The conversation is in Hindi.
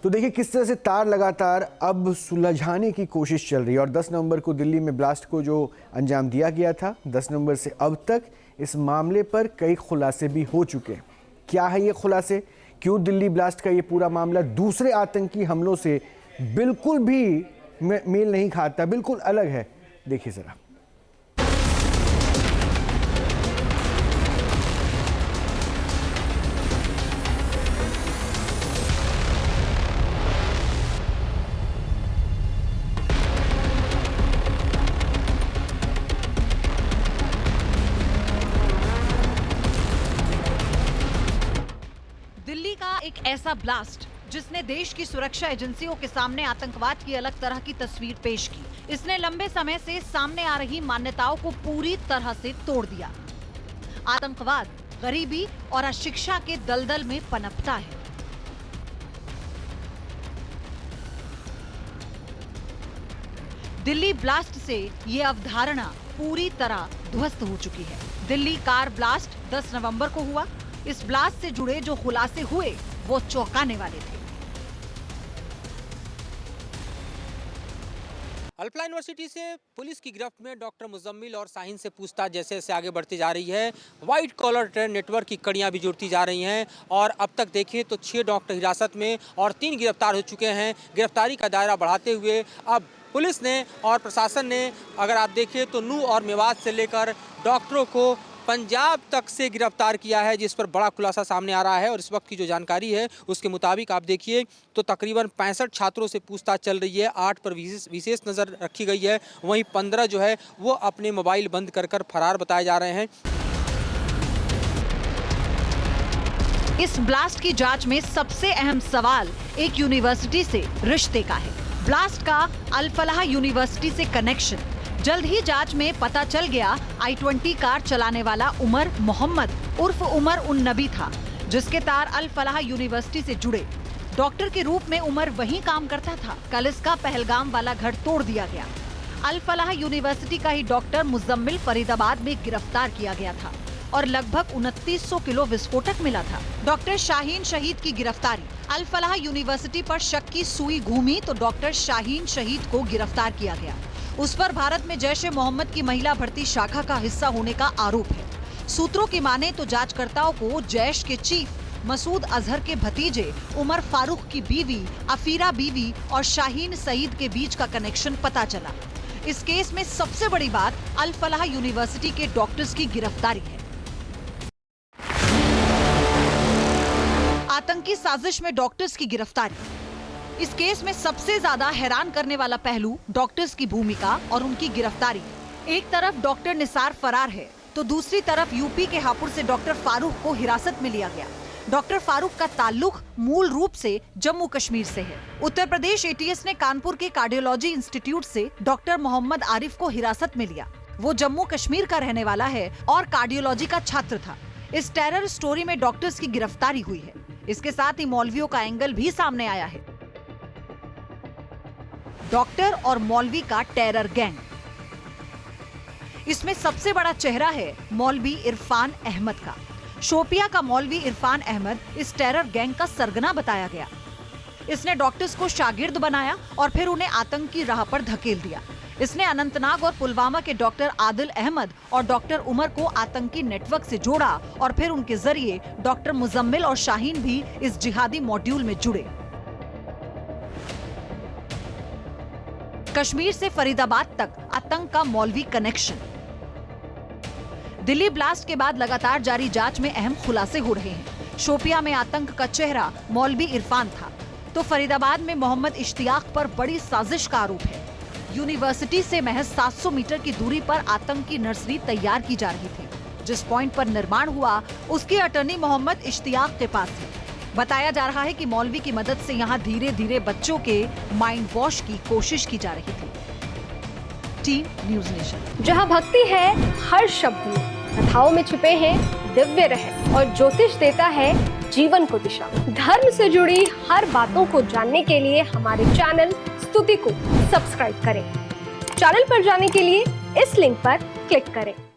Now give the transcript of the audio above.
तो देखिए किस तरह से तार लगातार अब सुलझाने की कोशिश चल रही है और 10 नवंबर को दिल्ली में ब्लास्ट को जो अंजाम दिया गया था, 10 नवंबर से अब तक इस मामले पर कई खुलासे भी हो चुके हैं। क्या है ये खुलासे? क्यों दिल्ली ब्लास्ट का ये पूरा मामला दूसरे आतंकी हमलों से बिल्कुल भी मेल नहीं खाता, बिल्कुल अलग है? देखिए जरा। दिल्ली का एक ऐसा ब्लास्ट जिसने देश की सुरक्षा एजेंसियों के सामने आतंकवाद की अलग तरह की तस्वीर पेश की। इसने लंबे समय से सामने आ रही मान्यताओं को पूरी तरह से तोड़ दिया। आतंकवाद गरीबी और अशिक्षा के दलदल में पनपता है। दिल्ली ब्लास्ट से ये अवधारणा पूरी तरह ध्वस्त हो चुकी है। दिल्ली कार ब्लास्ट 10 नवंबर को हुआ। इस ब्लास्ट से जुड़े जो खुलासे हुए वो चौंकाने वाले थे। अल्फा यूनिवर्सिटी से पुलिस की गिरफ्त में डॉक्टर मुजम्मिल और शाहीन से पूछताछ जैसे जैसे आगे बढ़ती जा रही है, व्हाइट कॉलर ट्रेड नेटवर्क की कड़ियां भी जुड़ती जा रही हैं और अब तक देखिए तो 6 डॉक्टर हिरासत में और 3 गिरफ्तार हो चुके हैं। गिरफ्तारी का दायरा बढ़ाते हुए अब पुलिस ने और प्रशासन ने, अगर आप देखिए तो नूह और मेवात से लेकर डॉक्टरों को पंजाब तक से गिरफ्तार किया है, जिस पर बड़ा खुलासा सामने आ रहा है। और इस वक्त की जो जानकारी है उसके मुताबिक आप देखिए तो तकरीबन 65 छात्रों से पूछताछ चल रही है। 8 पर विशेष नज़र रखी गई है, वहीं 15 जो है वो अपने मोबाइल बंद कर कर फरार बताए जा रहे हैं। इस ब्लास्ट की जांच में सबसे अहम सवाल एक यूनिवर्सिटी से रिश्ते का है। ब्लास्ट का अल फलाह यूनिवर्सिटी से कनेक्शन। जल्द ही जांच में पता चल गया I-20 कार चलाने वाला उमर मोहम्मद उर्फ उमर उन नबी था, जिसके तार अल फलाह यूनिवर्सिटी से जुड़े। डॉक्टर के रूप में उमर वहीं काम करता था। कल इसका पहलगाम वाला घर तोड़ दिया गया। अल फलाह यूनिवर्सिटी का ही डॉक्टर मुजम्मिल फरीदाबाद में गिरफ्तार किया गया था और लगभग 2900 किलो विस्फोटक मिला था। डॉक्टर शाहीन शहीद की गिरफ्तारी। अल फलाह यूनिवर्सिटी पर शक की सुई घूमी तो डॉक्टर शाहीन शहीद को गिरफ्तार किया गया। उस पर भारत में जैश-ए-मोहम्मद की महिला भर्ती शाखा का हिस्सा होने का आरोप है। सूत्रों की माने तो जांचकर्ताओं को जैश के चीफ मसूद अजहर के भतीजे उमर फारूक की बीवी अफीरा बीवी और शाहीन सईद के बीच का कनेक्शन पता चला। इस केस में सबसे बड़ी बात अल फलाह यूनिवर्सिटी के डॉक्टर्स की गिरफ्तारी है। आतंकी साजिश में डॉक्टर्स की गिरफ्तारी। इस केस में सबसे ज्यादा हैरान करने वाला पहलू डॉक्टर्स की भूमिका और उनकी गिरफ्तारी। एक तरफ डॉक्टर निसार फरार है तो दूसरी तरफ यूपी के हापुड़ से डॉक्टर फारूक को हिरासत में लिया गया। डॉक्टर फारूक का ताल्लुक मूल रूप से जम्मू कश्मीर से है। उत्तर प्रदेश ATS ने कानपुर के कार्डियोलॉजी इंस्टीट्यूट से डॉक्टर मोहम्मद आरिफ को हिरासत में लिया। वो जम्मू कश्मीर का रहने वाला है और कार्डियोलॉजी का छात्र था। इस टेरर स्टोरी में डॉक्टर्स की गिरफ्तारी हुई है। इसके साथ ही मौलवियों का एंगल भी सामने आया है। डॉक्टर और मौलवी का टेरर गैंग। इसमें सबसे बड़ा चेहरा है मौलवी इरफान अहमद का। शोपिया का मौलवी इरफान अहमद इस टेरर गैंग का सरगना बताया गया। इसने डॉक्टर्स को शागिर्द बनाया और फिर उन्हें आतंक की राह पर धकेल दिया। इसने अनंतनाग और पुलवामा के डॉक्टर आदिल अहमद और डॉक्टर उमर को आतंकी नेटवर्क से जोड़ा और फिर उनके जरिए डॉक्टर मुजम्मिल और शाहीन भी इस जिहादी मॉड्यूल में जुड़े। कश्मीर से फरीदाबाद तक आतंक का मौलवी कनेक्शन। दिल्ली ब्लास्ट के बाद लगातार जारी जांच में अहम खुलासे हो रहे हैं। शोपिया में आतंक का चेहरा मौलवी इरफान था तो फरीदाबाद में मोहम्मद इश्तियाक पर बड़ी साजिश का आरोप है। यूनिवर्सिटी से महज 700 मीटर की दूरी पर आतंक की नर्सरी तैयार की जा रही थी। जिस पॉइंट पर निर्माण हुआ उसकी अटर्नी मोहम्मद इश्तियाक के पास है। बताया जा रहा है कि मौलवी की मदद से यहाँ धीरे धीरे बच्चों के माइंड वॉश की कोशिश की जा रही थी। Team news nation. जहाँ भक्ति है हर शब्द में, कथाओं में छुपे हैं दिव्य रहस्य और ज्योतिष देता है जीवन को दिशा। धर्म से जुड़ी हर बातों को जानने के लिए हमारे चैनल स्तुति को सब्सक्राइब करें। चैनल पर जाने के लिए इस लिंक पर क्लिक करें।